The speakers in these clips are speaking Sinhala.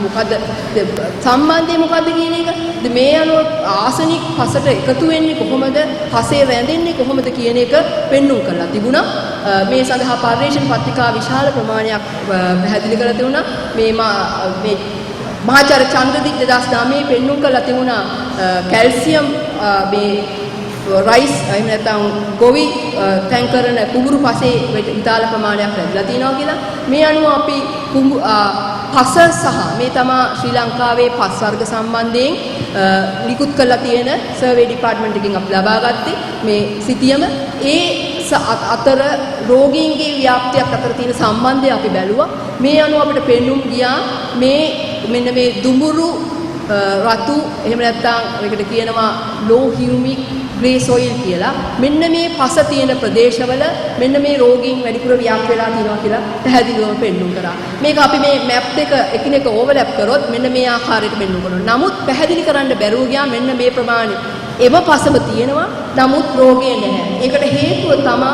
මොකද සම්බන්ධය මොකද්ද කියන එක මේ අනුව ආසනික් පසට එකතු වෙන්නේ කොහොමද පසේ රැඳෙන්නේ කොහොමද කියන එක පෙන්වුම් කරලා තිබුණා මේ සඳහා පර්යේෂණ පත්‍රිකා විශාල ප්‍රමාණයක් පැහැදිලි කරලා තිබුණා මේ මහාචාර්ය චන්ද්‍රදීප් 2009 පෙන්වුම් කරලා තිබුණා කැල්සියම් මේ රයිස් එහෙම නැත්නම් ගොවි තැන් කරන කුඹුරු පසේ විශාල ප්‍රමාණයක් ලැබිලා තියෙනවා කියලා මේ අනුව අපි පස සහ මේ තමා ශ්‍රී ලංකාවේ පස් වර්ග සම්බන්ධයෙන් නිකුත් කරලා තියෙන සර්වේ ඩිපාර්ට්මන්ට් එකකින් අපි ලබා ගත්තේ මේ සිතියම ඒ අතර රෝගීන්ගේ ව්‍යාප්තියක් අතර තියෙන සම්බන්ධය අපි බැලුවා මේ අනුව අපිට පෙන්වුම් ගියා මේ මෙන්න මේ දුඹුරු රතු එහෙම නැත්නම් ඒකට කියනවා low humic grey soil කියලා මෙන්න මේ පස තියෙන ප්‍රදේශවල මෙන්න මේ රෝගීන් වැඩිපුර ව්‍යාප්ත වෙලා තියෙනවා කියලා පැහැදිලිවම පෙන්වුම් කරා. මේක අපි මේ මැප් එක එකිනෙක ඕවර්ලැප් කරොත් මෙන්න මේ ආකාරයට පෙන්වුම් කරනවා. නමුත් පැහැදිලි කරන්න බැරුව ගියා මෙන්න මේ ප්‍රමාණය. එම පසම තියෙනවා නමුත් රෝගය නැහැ. ඒකට හේතුව තමයි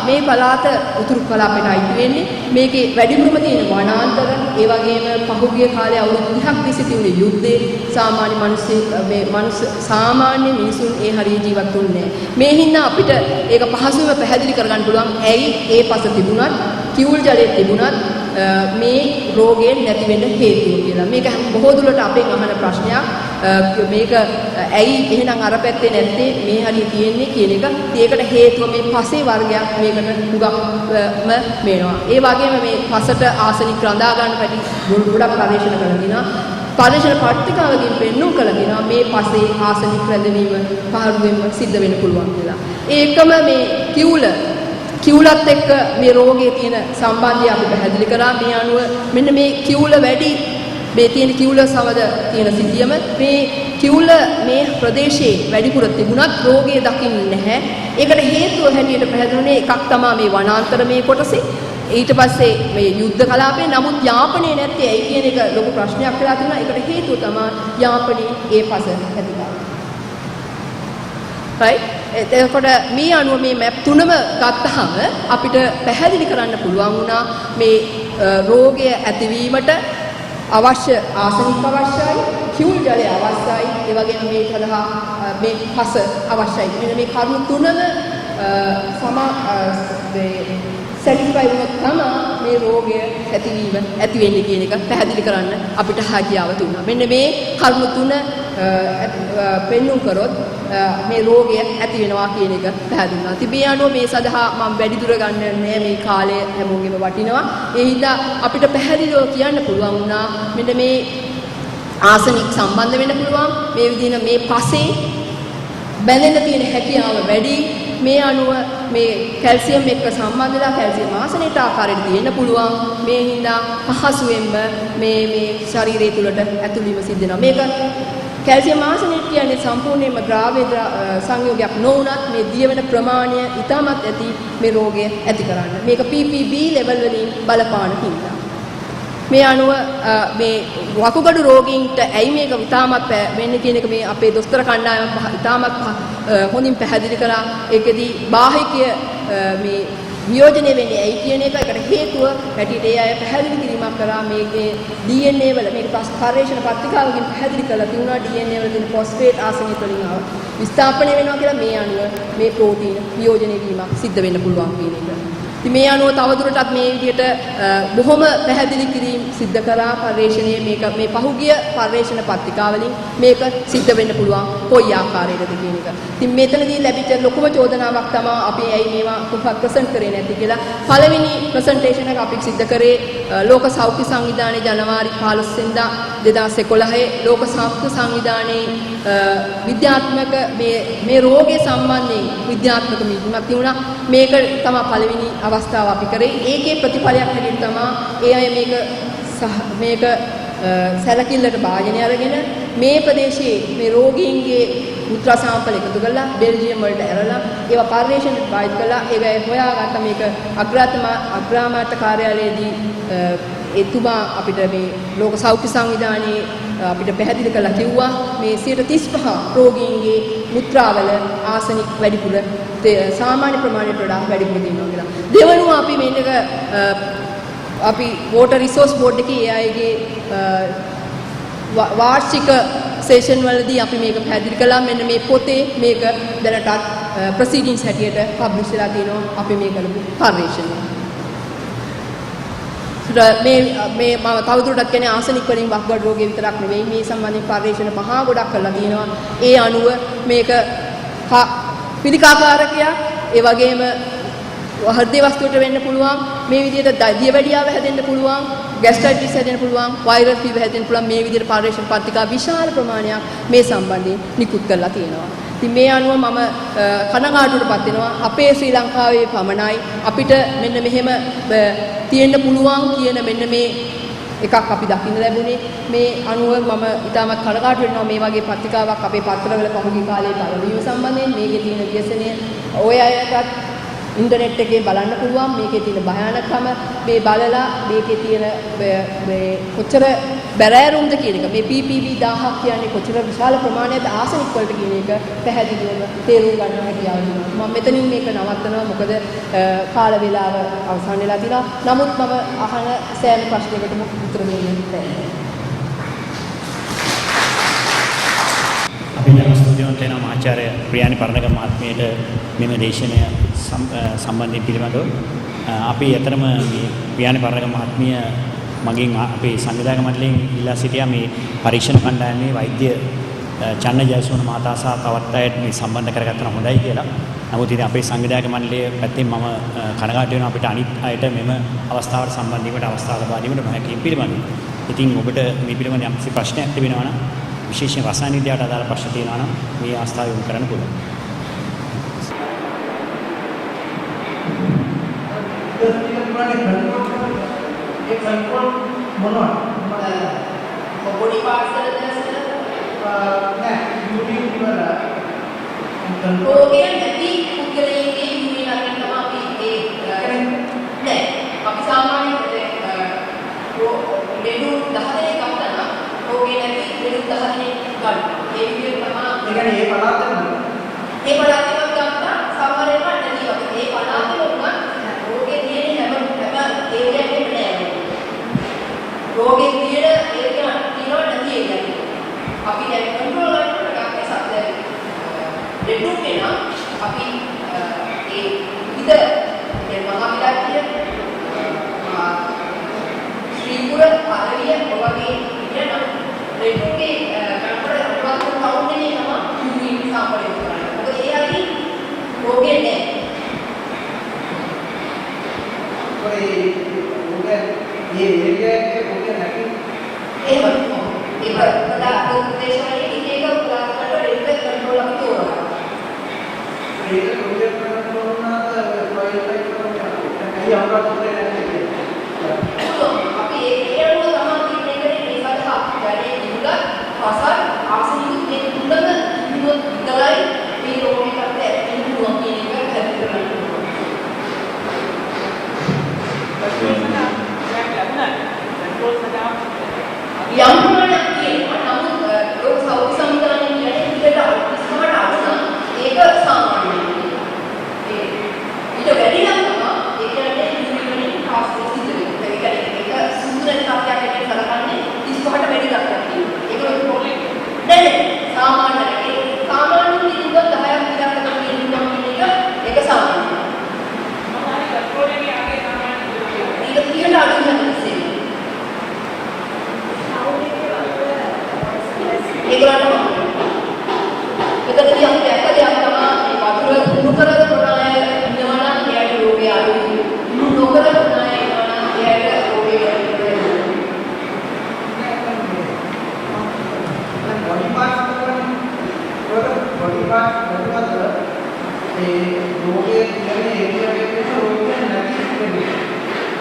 මේ පළාත උතුරු කලාපයට අයිති වෙන්නේ. මේකේ වැඩිපුරම තියෙන වනාන්තර ඒ වගේම පහුගිය කාලේ අවුරුදු 30ක් තිස්සේ තිබුණේ යුද්ධේ සාමාන්‍ය සාමාන්‍ය මිනිසුන් ඒ හරිය ජීවත් වෙන්නේ නැහැ. මේ හින්දා අපිට ඒක පහසුවෙන් පැහැදිලි කරගන්න පුළුවන් ඇයි ඒ පස තිබුණත් කිවුල් ජලයේ තිබුණත් මේ රෝගයෙන් නැති වෙන්න හේතුව කියලා. මේක බොහෝ දුරට අපෙන් අහන ප්‍රශ්නයක්. මේක ඇයි එහෙනම් අර පැත්තේ නැත්තේ මේ හරිය තියෙන්නේ කියන එක. ඒකට හේතුව මේ පසේ වර්ගයක් මේකට හුඟක්ම මේනවා. ඒ වගේම මේ පසට ආසනික් රඳා ගන්න පැටි ගොඩක් පරීක්ෂණ කරලා දිනා. පරීක්ෂණ පත්‍රිකාවකින් පෙන්වුම් කළා කියනවා මේ පසේ ආසනික් රැඳවීම පහරුවෙන්ම සිද්ධ වෙන්න පුළුවන් කියලා. ඒකම මේ කිවුලත් එක්ක මේ රෝගයේ තියෙන සම්බන්ධය අපි පැහැදිලි කරා. මේ අනුව මෙන්න මේ කිවුල වැඩි මේ තියෙන කිවුල සමග තියෙන සිතියම මේ කිවුල මේ ප්‍රදේශයේ වැඩිපුර තිබුණත් රෝගය දකින්නේ නැහැ. ඒකට හේතුව හැටියට පැහැදිලිුනේ එකක් තමයි මේ වනාන්තර මේ කොටසේ. ඊට පස්සේ මේ යුද්ධ කලාපේ නමුත් යාපනයේ නැත්තේ ඇයි කියන එක ලොකු ප්‍රශ්නයක් වෙලා තියෙනවා. ඒකට හේතුව තමයි යාපනයේ ඒ පස ඇතිවලා. right එතකොට මේ අනුව මේ මැප් තුනම ගත්තාම අපිට පැහැදිලි කරන්න පුළුවන් වුණා මේ රෝගය ඇතිවීමට අවශ්‍ය ආසනික් අවශ්‍යයි කිවුල් ජලය අවශ්‍යයි ඒ වගේම මේ සඳහා මේ පස අවශ්‍යයි. මෙන්න මේ කරුණු තුනම සැටිස්ෆයි වුණොත් තමයි මේ රෝගය ඇති වෙන්නේ කියන එක පැහැදිලි කරන්න අපිට හැකියාව තිබුණා. මෙන්න මේ කරුණු තුන පෙන්වුම් කරොත් මේ රෝගය ඇති වෙනවා කියන එක පැහැදිලි වෙනවා. ඉතින් මේ අනුව මේ සඳහා මම වැඩි දුර ගන්න නෑ මේ කාලය හැමෝගෙම වටිනවා. ඒ හින්දා අපිට පැහැදිලිව කියන්න පුළුවන් වුණා මෙන්න මේ ආසනික් සම්බන්ධ වෙන්න පුළුවන් මේ විදිහට මේ පසේ බැඳෙන්න තියෙන හැකියාව වැඩි. මේ අනුව මේ කැල්සියම් එක්ක සම්බන්ධලා කැල්සියම් ආසනයට ආකාරයට තියෙන්න පුළුවන්. මේ හින්දා පහසුවෙන්ම මේ ශරීරය තුළට ඇතුළු වීම සිද්ධ වෙනවා. මේක කැල්සියම් ආසනයට කියන්නේ සම්පූර්ණයෙන්ම ද්‍රාව්‍ය සංයෝගයක් නොවුනත් මේ දිය වෙන ප්‍රමාණය ඉතාමත් ඇති මේ රෝගය ඇති කරන්න. මේක PPB ලෙවල් වලින් බලපාන හින්දා. මේ අනුව මේ වකුගඩු රෝගීන්ට ඇයි මේක ඉතාමත් වෙන්නේ කියන එක මේ අපේ දොස්තර කණ්ඩායම ඉතාමත් හොඳින් පැහැදිලි කළා. ඒකෙදී බාහිකය මේ වියෝජනය වෙන්නේ ඇයි කියන එක. ඒකට හේතුව පැටියට ඒ අය පැහැදිලි කිරීමක් කරා. මේකේ DNA වල මේක පර්යේෂණ පත්‍රිකාවකින් පැහැදිලි කරලා තිබුණා DNA වල තියෙන ෆොස්ෆේට් ආසනික වලින් විස්ථාපනය වෙනවා කියලා. මේ අනුව මේ ප්‍රෝටීන වියෝජනය වීමක් සිද්ධ වෙන්න පුළුවන් කියන එක. ඉතින් මේ අනුව තවදුරටත් මේ විදිහට බොහොම පැහැදිලි කිරීම සිද්ධ කරා පර්යේෂණයේ මේ පහුගිය පර්යේෂණ පත්‍රිකාවලින් මේක සිද්ධ වෙන්න පුළුවන් කොයි ආකාරයකද කියන එක. ඉතින් මෙතනදී ලැබිච්ච ලොකුම චෝදනාවක් තමයි අපි ඇයි මේවා කොහොමද ප්‍රසන්ට් කරේ නැති කියලා. පළවෙනි ප්‍රසන්ටේෂන් එක අපි සිද්ධ කරේ ලෝක සෞඛ්‍ය සංවිධානයේ ජනවාරි 15 වෙනිදා 2011 ලෝක සෞඛ්‍ය සංවිධානයේ විද්‍යාත්මක මේ රෝගය සම්බන්ධයෙන් විද්‍යාත්මක මීටින්ගක් තිබුණා. මේක තමයි පළවෙනි අවස්ථාව අපි කරේ. ඒකේ ප්‍රතිඵලයක් හැටියට තමයි ඒ අය මේක සැලකිල්ලට භාජනය අරගෙන මේ ප්‍රදේශයේ මේ රෝගීන්ගේ මුත්‍රා සාම්පල් එකතු කරලා බෙල්ජියම් වලට ඇරලා ඒවා පර්යේෂණයට භාවිත කළා. ඒක හොයාගත්ත මේක අග්‍රාමාත්‍ය කාර්යාලයේදී එතුමා අපිට මේ ලෝක සෞඛ්‍ය සංවිධානයේ අපිට පැහැදිලි කරලා කිව්වා මේ 35% රෝගීන්ගේ මුත්‍රාවල ආසනික් වැඩිපුර සාමාන්‍ය ප්‍රමාණයට වඩා වැඩිපුර තියෙනවා කියලා. දෙවනුව අපි මේක අපි water resource board එකේ ඒ අයගේ වාර්ෂික සෙෂන් වලදී අපි මේක පැහැදිලි කළා. මෙන්න මේ පොතේ මේක දැනටත් ප්‍රොසීඩින්ග්ස් හැටියට පබ්ලිෂ් වෙලා තියෙනවා අපි මේ කරපු පර්යේෂණය. මේ මම තවදුරටත් කියන්නේ ආසනික් වලින් වක්ගඩ රෝගය විතරක් නෙවෙයි මේ සම්බන්ධයෙන් පර්යේෂණ මහා ගොඩක් කරලා තියෙනවා. ඒ අනුව මේක පිළිකාකාරකයක් ඒ වගේම හෘද වස්තුවට වෙන්න පුළුවන්. මේ විදිහට දියවැඩියාව හැදෙන්න පුළුවන්, ગેස්ට්‍රයිටිස් හැදෙන්න පුළුවන්, වෛරල් ෆීවර් හැදෙන්න පුළුවන්. මේ විදිහට පර්යේෂණ පත්‍රිකා විශාල ප්‍රමාණයක් මේ සම්බන්ධයෙන් නිකුත් කරලා තියෙනවා. ඉතින් මේ අනුව මම කනගාටුවටපත් වෙනවා. අපේ ශ්‍රී ලංකාවේ පමණයි අපිට මෙන්න මෙහෙම තියෙන්න පුළුවන් කියන මෙන්න මේ එකක් අපි දකින්න ලැබුණේ. මේ අනුව මම ඉතාමත් කනගාටු වෙනවා මේ වගේ පත්‍රිකාවක් අපේ පත්‍රවල පහුගිය කාලේ බලවීම සම්බන්ධයෙන්. මේකේ තියෙන ව්‍යසනය ඔය අයටත් ඉන්ටර්නෙට් එකේ බලන්න පුළුවන්. මේකේ තියෙන භයානකම මේ බලලා මේකේ තියෙන මේ කොච්චර බැරෑරුම්ද කියන එක, මේ PPV 1000ක් කියන්නේ කොච්චර විශාල ප්‍රමාණයක්ද ආසනික් වලට කියන එක පැහැදිලිවම තේරුම් ගන්න හැකියාව තියෙනවා. මම මෙතනින් මේක නවත්තනවා මොකද කාල වේලාව අවසන් වෙලා තිනවා. නමුත් මම අහන සෑම ප්‍රශ්නයකටම උත්තර දෙන්න බැහැ. අපි දැන් ස්තුතිවන්ත වෙනවා මහාචාර්ය ප්‍රියානි පරණගම මහත්මියට මෙම දේශනය සම්බන්ධයෙන් පිළිබඳව. අපි ඇතරම මේ ප්‍රියානි පරණගම මහත්මිය මගෙන් අපේ සංවිධායක මණ්ඩලයෙන් ඉල්ලා සිටියා මේ පරීක්ෂණ කණ්ඩායමේ වෛද්‍ය චන්න ජයසූන මහතා සහ තවත් අයට මේ සම්බන්ධ කරගත්තා හොඳයි කියලා. නමුත් ඉතින් අපේ සංවිධායක මණ්ඩලයේ පැත්තෙන් මම කනගාටු වෙනවා අපිට අනිත් අයට මෙම අවස්ථාවට සම්බන්ධ වීමට අවස්ථාව ලබා දීමට නොහැකි පිළිබඳව. ඉතින් ඔබට මේ පිළිබඳව යම්කිසි ප්‍රශ්නයක් තිබෙනවා නම් විශේෂයෙන් රසායන විද්‍යාවට අදාළ ප්‍රශ්න තියෙනවා නම් මේ අවස්ථාව යොමු කරන්න පුළුවන්. एक कंट्रोल मोनोट बॉडी पार्ट्स नहीं यूट्यूब पर कंट्रोल के नदी कुकले के यूरी लाके तमाम ये नहीं अभी सामान्य वो लेडू दहने का ना वो के नदी लेडू दहने का ये भी तमाम लेकिन ये पढ़ाते वक्त अपना सामान्य का नदी ये पढ़ाते लोग वो के लिए एरिया के बने रोगे तीर एरिया तीनों नदी एरिया अभी ये कंट्रोल करने का के साथ रेडू में ना अभी ये इधर ये महाविद्यालय श्रीपुर आरवीय और भी ये ना रेडू के कंट्रोल अनुवाद को टाउन में हम यूनी सामने करना तो ये अभी रोगे ने ये एरिया के ओके नहीं ये बता देश वाले इनके का कंट्रोल रेलवे कंट्रोल अभी हो रहा है रेलवे कंट्रोल ना कोई कहीं हमरा दूसरे नहीं तो अभी एरिया को तमाम चीजें करें ऐसा था जाने इनका फसल आसनी के कुंडल इनको दलाई भी रोने करते हैं इनको अपनी का हेल्प करना yang mana ini, namun लोग साउथ समुदाय में ये इधर स्मार्ट आना एक सामान्य ये जो वेरी लंबा एक है यूनिवर्सिटी खास चीज है एक सुंदर का क्या कहते हैं सरकार ने इसको हट वेरी लगता है एक नहीं सामान्य की इनको दहाया किया करते हैं इनको मिलेगा एक सामान्य हमारे कंट्रोल में आगे सामान्य ये तीन आदमी हैं इससे एक बार तो इधर भी हम कहते हैं हम तमाम बाथरूम नौकर बनाए निवाना क्या हो गया नौकर बनाए निवाना क्या हो गया बॉडी पार्ट ये रोगे यानी एरिया के रोगे नहीं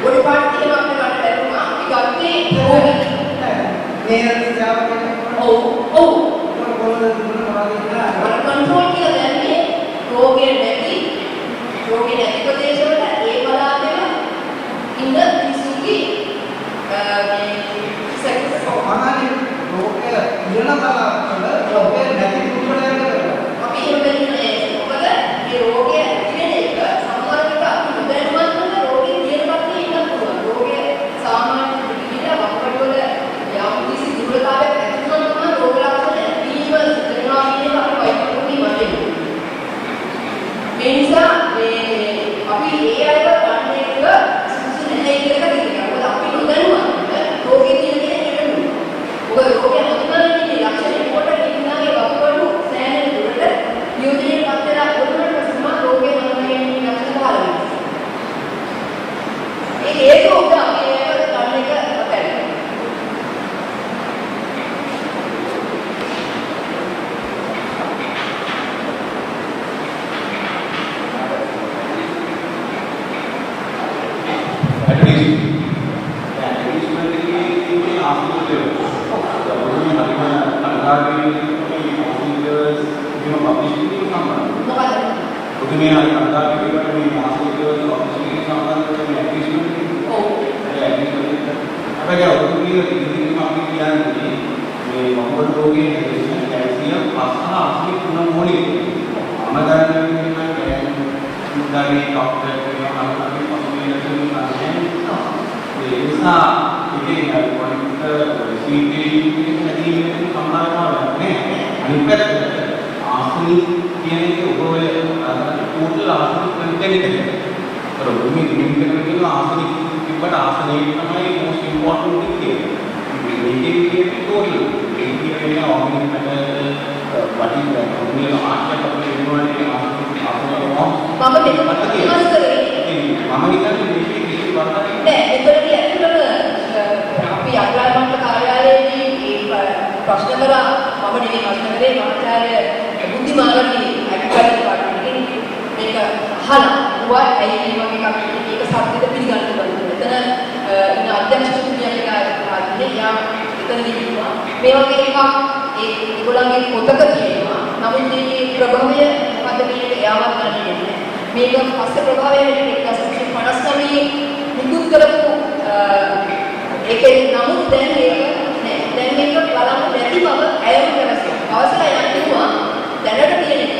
बॉडी पार्ट के आपने बात करूंगा कि करते रोगे मेरे से आप ओ कंट्रोल किया जाएंगे रोगे नहीं प्रदेश वाला ये वाला देगा इंदर इसकी सेक्टर को हमारे रोगे ये ना वाला रोगे नहीं कुछ नहीं अभी ये मैंने बोला ये रोगे ये नहीं का सामान्य का उदयमान में रोगे ये बात नहीं ना रोगे මේ අන්දා පිළිවෙලට මේ මාසිකව ඔෆිසියල් සම්බන්ධව මේ ඇක්ටිවිටි ඔව් ඒ ඇක්ටිවිටි අපේ ඔෆිසියල් ඉදිරිම අපි කියන්නේ මේ මොහොත රෝගයේ කැල්සියම් පස්ස ආස්තික ගුණ මොලේ අමදාන dari dokter yang kami konsultasi dengan bisa ini dari komputer CD ini jadi kamaran ni anipet asli ini itu boleh total asli content itu kalau ini itu asli but asli itu most important thing ini total ini orang bagi ini asli tapi ini මම මෙතන ඉවස් කරේ මම හිතන්නේ මේකේ කිසි වරදක් නෑ එතනදී ඇත්තටම අපි අග්‍රාමාත්‍ය කාර්යාලයේදී මේ ප්‍රශ්න කරා මම නෙමෙයි ප්‍රශ්න කරේ මහාචාර්ය බුද්ධිමාලගේ අධිකාරී දෙපාර්තමේන්තුවෙන් මේක අහලා වුණා ඇයි මේ වගේ එකක් මේක සත්‍යද පිළිගන්න බැහැ එතන ඉන්න අධ්‍යක්ෂකතුමියගේ ආදී යා එතනදී කිව්වා මේ වගේ එකක් ඒගොල්ලන්ගේ පොතක තියෙනවා නමුත් මේ ප්‍රභවය මොකද මේක එයාවත් කරන්නේ මේක පස්සේ ප්‍රභවය වෙන්නේ 1959 නිකුත් කරපු ඒකේ නමුත් දැන් මේක නෑ දැන් මේක බලන්න බැරි බව ඇයම කරනවා අවසරය යන්නවා දැනට තියෙන එක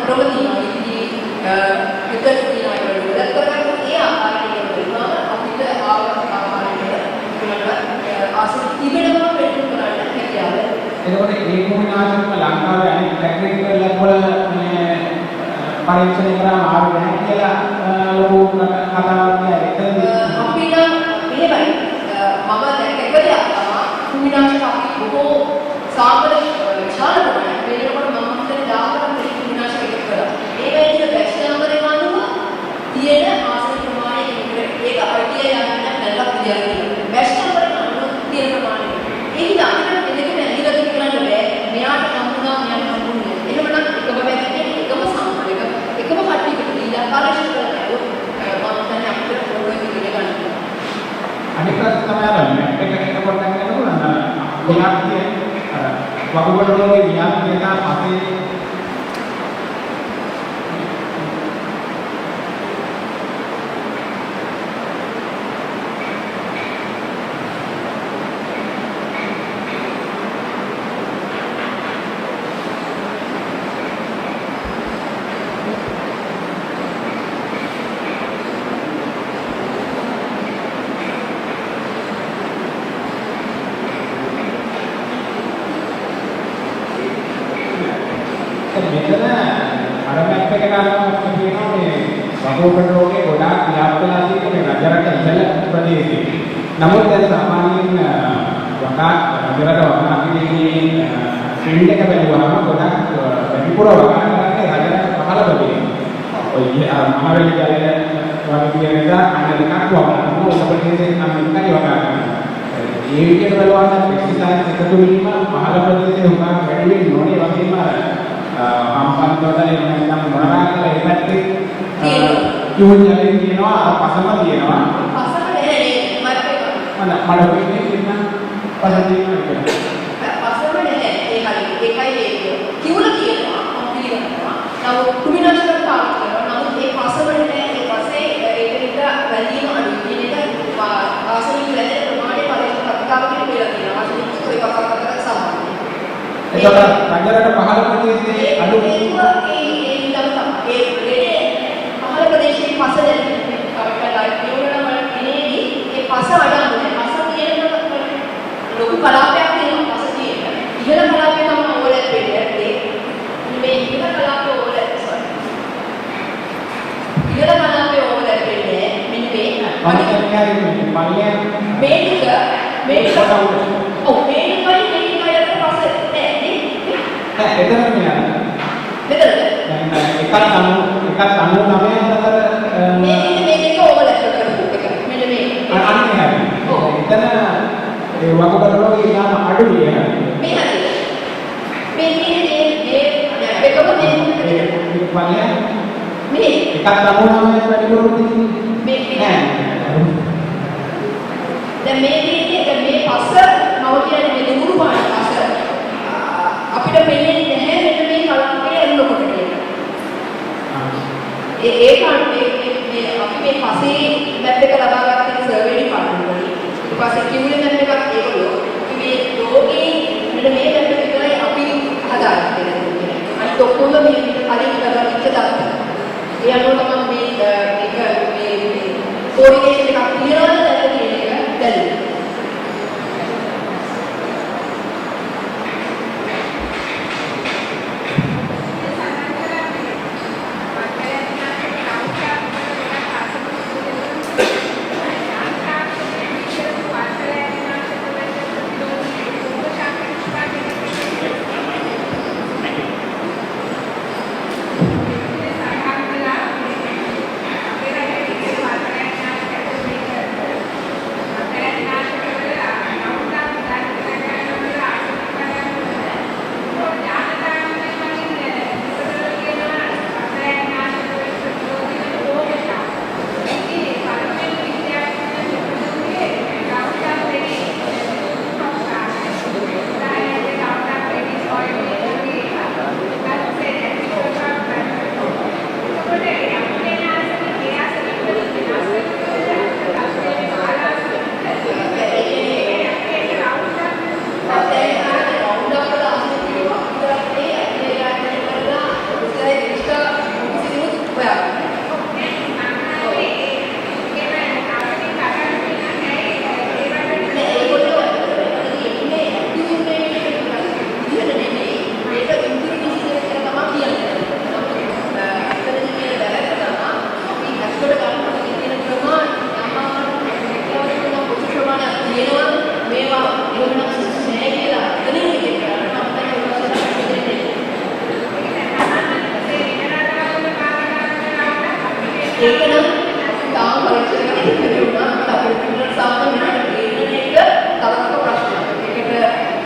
අපිටම තියෙනවා ඉතින් විතර තියෙනවා ඒක වෙලක් කරගන්න ඒ ආකාරයට කරනවා අපිට ආකාරයට ඒකට ආසන තිබෙනම පෙන්නු කරන්න හැකියාව. එතකොට ඒ කොමිනාශනම ලංකාවේ අනිත් ටෙක්නිකල් ලැබ් වල මේ පරීක්ෂණය කරාම ආවේ නැහැ කියලා ලොකු කතාවක් නෑ. අපි නම් මෙහෙමයි මම දැන් එක දෙයක් තමයි කුමිනාශක අපි බොහෝ සාපල විශාල ප්‍රමාණයක් මේකට මම හිතන්නේ 10කට කුමිනාශක එකතු කරා. ඒ වෙලේ බැච් නම්බර් එක අනුව තියෙන ආසන ප්‍රමාණය ඒක අඩිය යන්න නැල්ලක් විදියට බැච් නම්බර් එක අනුව තියෙන ප්‍රමාණය. ඒක දාන්න දෙකම ඇදිලා කරන්න බෑ. මෙයාට නම්බුණා මෙයාට නම්බුන්නේ. එහෙමනම් එකම බැච් එකේ එකම සම්පූර්ණ එකම කට්ටියකට දීලා පරීක්ෂා කරලා මම හිතන්නේ අපිට පොරොවේ ඉගෙන ගන්න. අනිත් පැත්ත තමයි අර මැප් එක එනකොට නේද විනාඩිය අර වකුගඩුවේ විනාඩිය එක අපේ මෙතන අර මැප් එක ගන්නකොට කියනවා මේ වකුගඩු රෝගේ ගොඩාක් ව්‍යාප්ත වෙලා තියෙන මේ රජරට ඉහළ ප්‍රදේශයේ. නමුත් දැන් සාමාන්‍යයෙන් වඩාත් රජරට වනාපිටියේ ෆීල්ඩ් එක බැලුවම ගොඩාක් වැඩිපුර වගා කරන්නේ රජරට පහළ ප්‍රදේශයේ. ඔය මහවැලි ජලය වගේ කියන එක අන්න එකක් වගා ඔය ප්‍රදේශයේ නම් එකයි වගා කරන්නේ. ඒ විදිහට බලවන්න පෙස්ටිසයිඩ් එකතු වීම පහළ ප්‍රදේශයේ උගා වැඩි වෙන්නේ ඕනේ වගේම හම්පන්තෝට එනම් මොනවාකට ඒ පැත්තේ කිව්වොත් යලින් කියනවා පසම තියෙනවා පසම නැහැ මට මට වෙන්නේ කියන්න පසම තියෙනවා පසම නැහැ ඒ හරි ඒකයි ඒක කිව්වල කියනවා මම පිළිගන්නවා නමුත් කුමිනාශක පාවිච්චි කරනවා නමුත් ඒ පසම නැහැ ඒ පස්සේ ඒක විතර වැලීම අඩුයි කියන එක ආසනික වැලේ ප්‍රමාණය පරිශීලන පත්‍රිකාවකින් කියලා තියෙනවා ආසනික ඒක කතාකරලා සාමාන්‍යයි එතකොට රජරට පහළ ප්‍රදේශයේ අඩු ඒ විතර තමයි ඒ පහළ ප්‍රදේශයේ පස දැනෙන්නේ අපිට කියවන වල ඉනේදී ඒ පස අඩන්නේ පස තියෙන ලොකු කලාපයක් තියෙනවා පස තියෙන ඉහළ කලාපය තමයි ඕලැප් වෙන්නේ මේ ඉහළ කලාපය ඕලැප් ඉහළ කලාපය ඕලැප් වෙන්නේ මෙන්න මේක ඔව් මේකයි එතන මෙයා මෙතන එකක් 99 අතර මේ දෙක ඕවර්ලැප් කරපු එක මෙන්න මේ අන්නේ හරි. ඔව් එතන ඒ වකුගඩු රෝගී යාම අඩු විදිහට. මේ හරි මේ එකම මේ පල්ලෙන් මේ එකක් 99 වැඩිපුර තියෙන්නේ. මේ නෑ. දැන් මේ පස්ස මම කියන්නේ මේ දුරු පාට පස්ස අපිට පෙන්නේ නැහැ මෙන්න මේ කලාපයේ එන්නකොට කියලා. ඒක මේ අපි මේ පස්සේ මැප් එක ලබා ගන්න සර්වේ ඩිපාර්ට්මන්ට් වලින් ඊට පස්සේ කිව්වේ මැප් එකක් ඒගොල්ලෝ අපි මේ රෝගේ මෙන්න මේ මැප් එක විතරයි අපි හදාගන්නේ. අනිත් ඔක්කොම මේ කලින් කරලා ඉච්ච දාන්න. ඒ අනුව තමයි මේ කෝඩිනේෂන් එකක් තියනවාද නැත්නම් කියන එක දැනෙන්නේ. ඒක නම් තාම පරීක්ෂණ කරන්න බැරි වුණා. අපිට පිටර සාමාන්‍යයෙන් තේරෙන එක තරමක ප්‍රශ්නයක්. ඒකට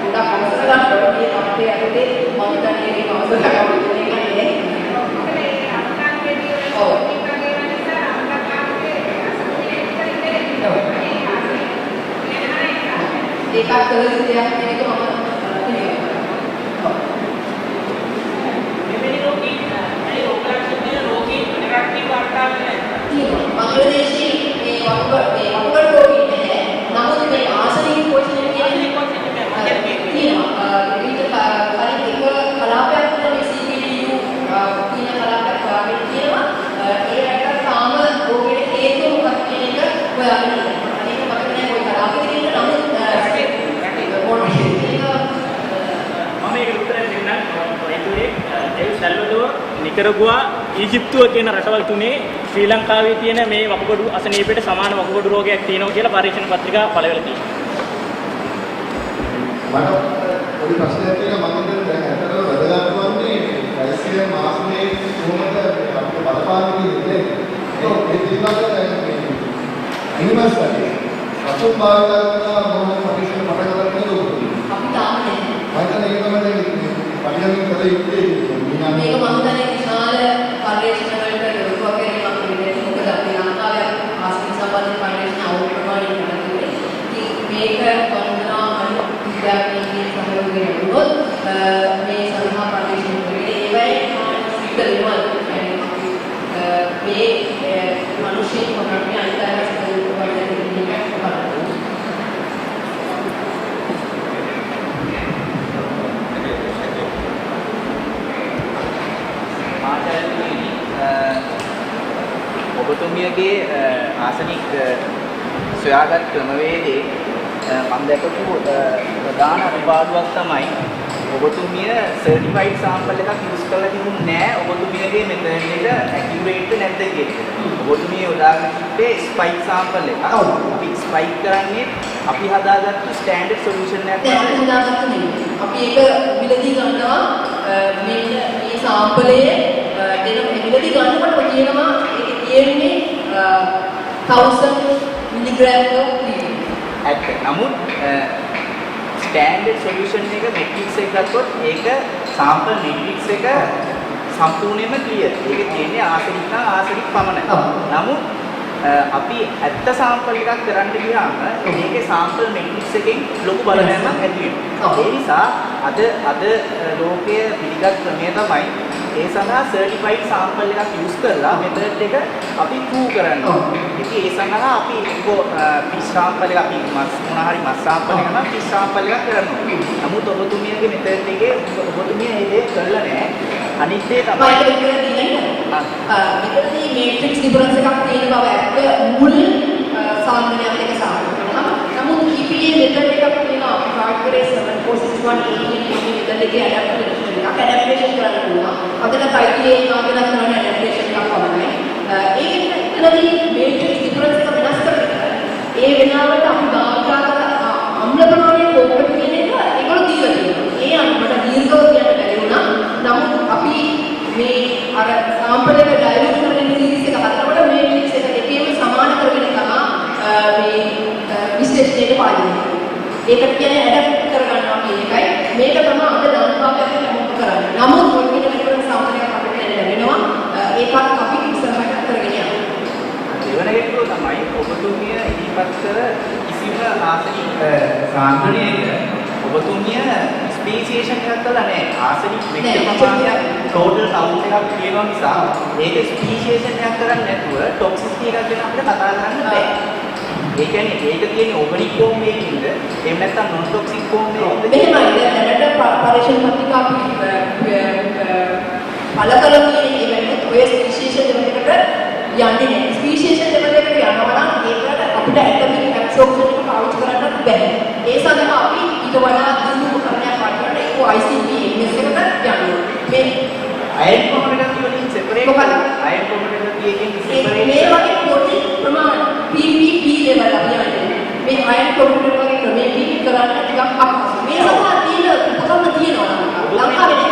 ගොඩක් අවසර ගන්න ඕනේ. අපේ අතේ මම හිතන්නේ ඒක අවසර ගන්න ඕනේ. ඒකත් කළ යුතු දෙයක් කියන එක මම පිළිගන්නවා. මෙවැනි රෝගීන් ඒ රෝගීන් ඉන්ටරැක්ටිව් වාර්තාවක් නැහැ. බංග්ලාදේශයේ මේ වකුගඩු රෝගීන් නැහැ. නමුත් මේ ආසනික පෝෂණය කියන්නේ තියෙනවා. විවිධ කලින් එක කලාපයක් මේ CPDU කියන කලාපයක් හොයාගෙන තියෙනවා. ඒකට තාම රෝගීට හේතුව මොකක්ද කියන එක හොයාගෙන නැහැ. අනික මට නෑ કોઈ කලාපෙක තියෙන නමුත් මම ඒක උත්තරයක් දෙන්නම්. ඒතුලේ එල් සල්වඩෝර්, නිකරගුවා, ඊජිප්තුව කියන රටවල් තුනේ ශ්‍රී ලංකාවේ තියෙන මේ වකුගඩු අසනීපයට සමාන වකුගඩු රෝගයක් තියෙනවා කියලා පරීක්ෂණ පත්‍රිකා පළ වෙලා තියෙනවා. මට පොඩි ප්‍රශ්නයක් තියෙනවා. මම දැන් ඇත්තටම වැදගත් වන්නේ රයිසියම් මාස්නේ කොහොමද අපිට බලපාන්නේ කියන්නේ. ඒ පිළිබඳව අනිවාර්ය වශයෙන් අසුන් භාවිත කරන මොහොත පරීක්ෂණ මට කරන්නේ අපි තාම නැහැ. මම ඒක තමයි දැන් පරිණාමය කළ යුත්තේ. මේක මම හිතන්නේ විශාල පරිශ්‍රණ වලට යොමුවා කියලා මම හිතන්නේ. මොකද අපි ලංකාවේ ආස්තික සම්බන්ධ පරිශ්‍රණ අවුල් ප්‍රමාණයක් කරන්නේ. ඉතින් මේක වන්දනා අනුවිද්‍යාත්මක සහයෝගයෙන් වුණොත් මේ සඳහා පරිශ්‍රණ කරේ ඒවයි සිද්ධ වෙනවා. මේ මිනිස්සු කොහොමද අනිත් ඔබතුමියගේ ආසනික් සොයාගත් ක්‍රමවේදයේ මම දැකපු ප්‍රධාන අනිවාර්යයක් තමයි ඔබතුමිය සර්ටිෆයිඩ් සාම්පල් එකක් යූස් කරලා තිබුණේ නැහැ. ඔබතුමියගේ මෙතඩ් එක ඇකියුරේට් නැද්ද කියලා. ඔබතුමිය උදාහරණ කිව්වේ ස්පයික් සාම්පල් එක. අපි ස්පයික් කරන්නේ අපි හදාගත්තු ස්ටෑන්ඩඩ් සොලියුෂන් එකක් තමයි. හදාගත්තු නෙමෙයි. අපි ඒක විලදී ගන්නවා මේ සාම්පලයේ දෙන විලදී ගන්නකොට කියනවා ඒක තියෙන්නේ 1000 මිලිග්‍රෑම් ඇත්ත. නමුත් ස්ටෑන්ඩඩ් සොලියුෂන් එක මෙට්‍රික්ස් එක ගත්තොත් ඒක සාම්පල් මෙට්‍රික්ස් එක සම්පූර්ණයෙන්ම ක්ලියර්. ඒක තියෙන්නේ ආසනික් නම් ආසනික් පමණයි. නමුත් අපි ඇත්ත සාම්පල් එකක් කරන්න ගියාම මේකේ සාම්පල් මෙට්‍රික්ස් එකෙන් ලොකු බලපෑමක් ඇති වෙනවා. ඒ නිසා අද ලෝකයේ පිළිගත් ක්‍රමය තමයි ඒ සඳහා සර්ටිෆයිඩ් සාම්පල් එකක් යූස් කරලා මෙතඩ් එක අපි ප්‍රූව් කරන්න ඕනේ. ඉතින් ඒ සඳහා අපි ෆිෂ් සාම්පල් එක අපි මොන හරි මස් සාම්පල් එක නම් ෆිෂ් සාම්පල් එකක් කරන්න ඕනේ. නමුත් ඔබතුමියගේ මෙතඩ් එකේ ඔබතුමිය මේ දේ කරලා නැහැ. අනිත් දේ තමයි මෙතනදී මේට්‍රික්ස් ඩිෆරන්ස් එකක් තියෙන බව ඇත්ත මුල් සාමාන්‍යයෙන් එක සාමාන්‍යයි. නමුත් EPA මෙතඩ් එකක් තියෙනවා. අපි පාඩ් කරේ 7461 මෙතඩ් එකේ ඇඩැප්ටේෂන් කරන්න පුළුවන්. අදට ITA නාමයෙන් කරන ඇඩැප්ටේෂන් එකක් පමණයි. ඒකෙන්දී මේට්‍රික්ස් ඩිෆරන්ස් එක වෙනස් කරලා ඒ වෙනාවට අපි භාවිතා කරන අම්ල ප්‍රමාණය කොහොමද කියන එක ඒගොල්ලෝ දීලා තියෙනවා. ඒ අනුවට දීර්ඝව කියන්න බැරි වුණා. නමුත් අපි මේ අර සාම්පල් එක ඩයිලූට් කරන සීරීස් එක හදනකොට මේට්‍රික්ස් එක දෙකේම සමාන කරගෙන තමයි මේ විශ්ලේෂණයට පාවිච්චි කරන්නේ. ඒකට කියන්නේ ඇඩැප්ට් කරගන්නවා කියන එකයි. මේක තමයි අද ලංකාවේ අපි ලැබුම් කරන්නේ. නමුත් ඔය කියන විදිහට සාම්පල් එකක් අපිට ලැබෙනවා. ඒකත් අපි ඉස්සරහට කරගෙන යනවා. දෙවන හේතුව තමයි ඔබතුමිය ඉදිරිපත් කර කිසිම ආසනික් සාන්ද්‍රණයක ඔබතුමිය ස්පීසියේෂන් එකක් කළා නැහැ. ආසනික් වෙක්ටර් ප්‍රමාණයක් ටෝටල් කවුන්ට් එකක් කියනවා නිසා ඒක ස්පීසියේෂන් එකක් කරන්නේ නැතුව ටොක්සිසිටි එකක් ගැන අපිට කතා කරන්න බෑ. ඒ කියන්නේ ඒක තියෙන්නේ ඕගනික් ෆෝම් එකකින්ද එහෙම නැත්නම් නොන් ටොක්සික් ෆෝම් එකකින්ද මෙහෙමයි. දැනට පරීක්ෂණ පත්‍රිකා අපි පළකලම කියන්නේ ඔය ස්පීසියේෂන් දෙකකට යන්නේ නැහැ. ස්පීසියේෂන් දෙකකට යනවා නම් ඒකට අපිට ඇටමික් ඇබ්සෝර්ප්ෂන් එක පාවිච්චි කරන්න බැහැ. ඒ සඳහා අපි ඊට වඩා දියුණු කරණයක් පාවිච්චි කරලා ඒක ICP MS එකට යනවා. මේ අයන් කොහොමද කියන්නේ සෙපරේට් මොකක්ද? අයන් කොහොමද කියන්නේ සෙපරේට් මේ වගේ පොඩි ප්‍රමාණ PPP ලෙවල් අපි යන්නේ. මේ අයන් කොහොමද වගේ ක්‍රමයකින් කරන්න ටිකක් අපහසුයි. මේ සඳහා තියෙන උපකරණ තියෙනවා. ලංකාවේ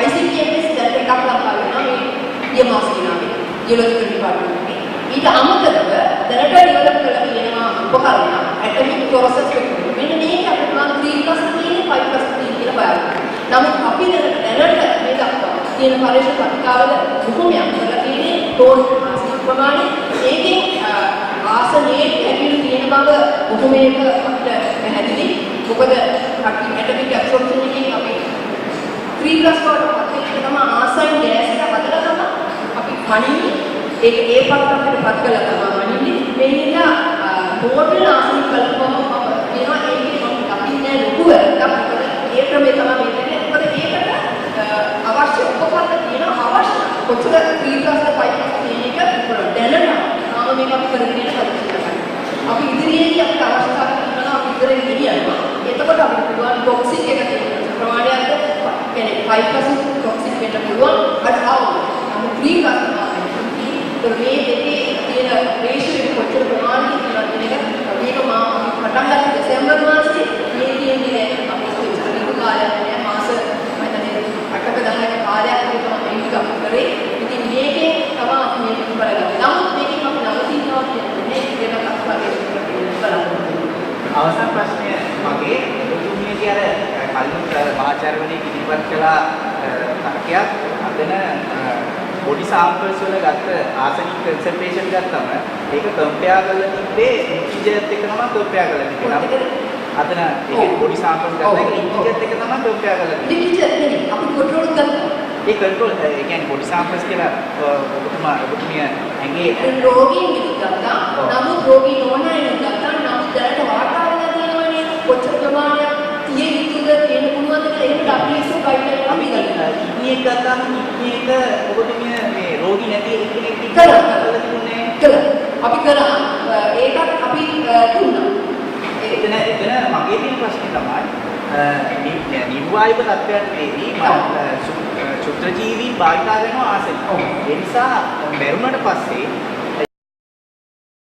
ICP MS දැන් එකක් ලංකාවේ නම මේ මාස් කියනවා. ජියොලොජිකල් ඩිපාර්ට්මන්ට් එකේ. ඊට අමතරව දැනට ඩෙවලොප් කරලා තියෙනවා උපකරණ ඇටමික් ප්‍රොසෙස් ටෙක්නොලොජි. මෙන්න මේක අපිට ගන්න 3+3 5+3 කියලා බලන්න. නමුත් අපි දැනට මේ දක්වා තියෙන පරිශ ප්‍රතිකාරවල බොහොමයක් කරලා තියෙන්නේ ටෝන් ප්‍රමාණය. ඒකෙන් ආසනයේ ඇවිල්ලා තියෙන බව බොහොමයක අපිට පැහැදිලි. මොකද ඇටමික් ඇබ්සොර්ප්ෂන් එකෙන් අපි 3+ වලට පත් වෙන තමයි ආසයින් ගෑස් එක හදලා තමයි අපි කණින්නේ. ඒක ඒ පට්ටමකට පත් කළා තමයි මනින්නේ. මේ නිසා ටෝටල් ආසනික කල්පම කියනවා ඒකේ මම දකින්නේ ලොකු වැරද්දක්. ඒ ක්‍රමේ තමයි මේ දෙන්නේ. මොකද ඒකට අවශ්‍ය උපකරණ තියෙනවා අවශ්‍ය. කොච්චර 3+5 කියන එක දැනට ආම මේක අපි කරගෙන යන පරිච්ඡේදයක්. අපි ඉදිරියේදී අපිට අවශ්‍යතාවය තියෙනවා අපි ඉදිරියෙන් ගෙනියනවා. එතකොට අපිට පුළුවන් ටොක්සික් එක තියෙන ප්‍රමාණයක්ද කියන්නේ 5% ටොක්සික් වෙන්න පුළුවන් අඩ ආවොත්. නමුත් 3+5 මේ දෙකේ තියෙන රේෂියෝ එක කොච්චර ප්‍රමාණයකින් තියෙනවද කියන එක මේක මම පටන් ගත්ත දෙසැම්බර් මාසයේ මේ තියෙන්නේ අපි ඉස්සරහ කාලයක් නෑ මාස මම හිතන්නේ 8ක 10ක කාලයක් විතර මේක අපි කරේ. ඉතින් මේකේ තමයි අපි මේක කරගන්නේ. නමුත් මේකෙන් අපි නවතිනවා කියන්නේ ඒක තත්ත්වයක් බලන්න. අවසන් ප්‍රශ්නය මගේ ඔතුමියගේ අර කලින් මහාචාර්යවරයෙක් ඉදිරිපත් කළා තර්කයක් අදන බොඩි සාම්පල්ස් වල ගත්ත ආසනික් කන්සන්ට්‍රේෂන් ගත්තම ඒක කම්පෙයාර් කරලා තිබ්බේ ඉන්ටිජර්ත් එක්ක තමයි කම්පෙයාර් කරලා තිබ්බේ. අදන ඒක බොඩි සාම්පල්ස් ගත්තා ඒක ඉන්ටිජර්ත් එක්ක තමයි කම්පෙයාර් කරලා තිබ්බේ. ඉන්ටිජර් නෙමෙයි අපි කන්ට්‍රෝල් ගත්තා. ඒ කන්ට්‍රෝල් ඒ කියන්නේ බොඩි සාම්පල්ස් කියලා ඔබතුමිය ඇඟේ රෝගීන් ගත්තා. නමුත් රෝගී නොවන ගත්තා. නමුත් දැනට වාර්තා වෙලා තියෙනවනේ කොච්චර ප්‍රමාණයක් තියෙන යුතුද තියෙන පුළුවන්ද කියලා ඒකට WHO ගයිඩ්ලයින් අපි ගන්නවා. කිඩ්නි එක ගත්තාම කිඩ්නි එක ඔබතුමිය මේ රෝගී නැති කෙනෙක් කළා. තිබුණේ අපි කරා ඒකත් අපි දුන්නා. එතන මගේ තියෙන ප්‍රශ්නේ තමයි නිර්වායක තත්ත්වයන්වලදී සුත්‍රජීවීන් භාවිතා කරන ආසනික. ඒ නිසා මරුණට පස්සේ